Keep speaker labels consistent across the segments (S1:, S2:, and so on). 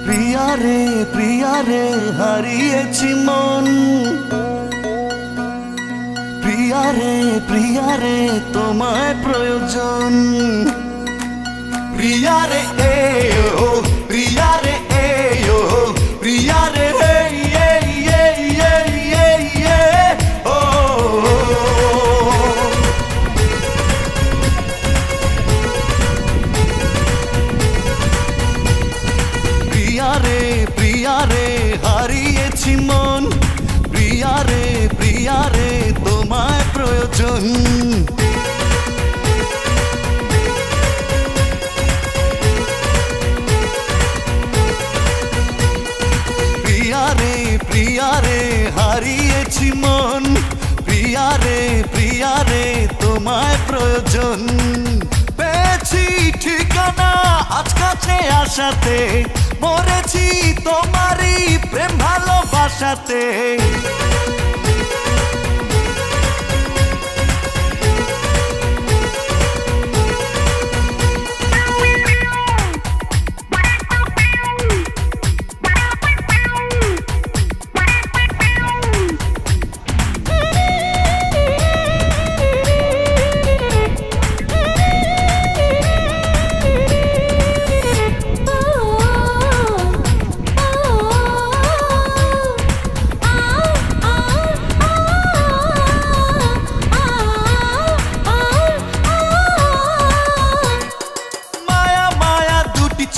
S1: প্রিয়া রে হারিয়েছি মন। প্রিয়া রে তোমায় প্রয়োজন। প্রিয়া রে ও প্রিয়া রে ও প্রিয়া রে ও প্রিয়া রে হারিয়েছি মন। প্রিয়া রে তোমায় প্রয়োজন। প্রিয়া রে হারিয়েছি মন। প্রিয়া রে তোমায় প্রয়োজন। পেয়েছি ঠিকানা আজ কাছে আসাতে, মরেছি তোমারই প্রেম ভালোবাসাতে।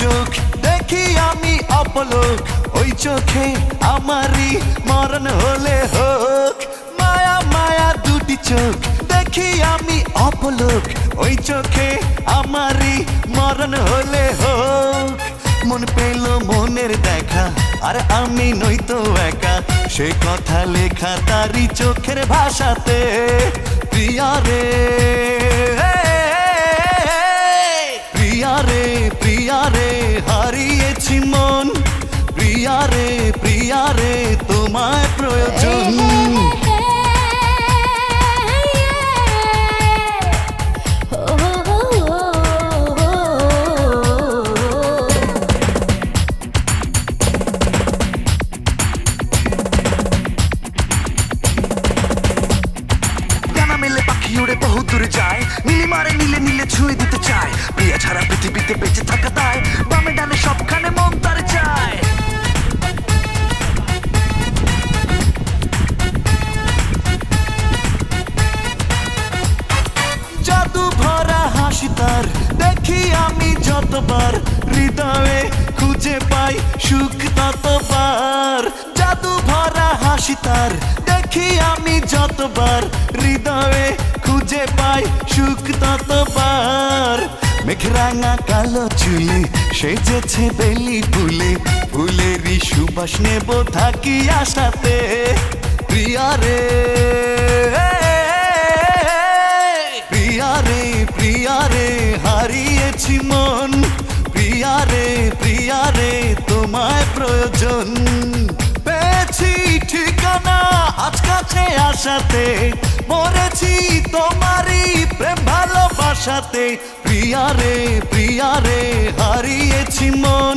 S1: চোখ দেখি আমি অপলোক, ওই চোখে আমারই মরণ হলে হোক। মায়া মায়া দুটি চোখ দেখি আমি অপলোক, ওই চোখে আমারই মরণ হলে হোক। মন পেল মনের দেখা, আর আমি নইতো একা, সে কথা লেখা তারই চোখের ভাষাতে। প্রিয়া রে হারিয়েছি মন। প্রিয়া রে তোমায় প্রয়োজন। ডানা মেলে পাখি উড়ে বহু দূরে যায়, নীলিমারে নীলে নীলে ছুঁয়ে দিতে চায়। প্রিয়া ছাড়া পৃথিবীতে বেঁচে থাকা তাই, বামে ডানে সবখানে মন তার চায়। জাদু ভরা হাসি তার দেখি আমি যতবার, হৃদয়ে খুঁজে পাই সুখ ততবার। জাদু ভরা হাসি তার দেখি আমি যতবার, হৃদয়ে খুঁজে পাই সুখ ততবার। মেঘরাঙা কালো চুলে সেজেছে বেলি ফুলে, ফুলেরই সুবাস নেব থাকি আশাতে। প্রিয়া রে হারিয়েছি মন। প্রিয়া রে তোমায় প্রয়োজন। পেয়েছি ঠিকানা আজ কাছে আসাতে, মরেছি তোমারই প্রেম ভালোবাসাতে। প্রিয়া রে হারিয়েছি মন।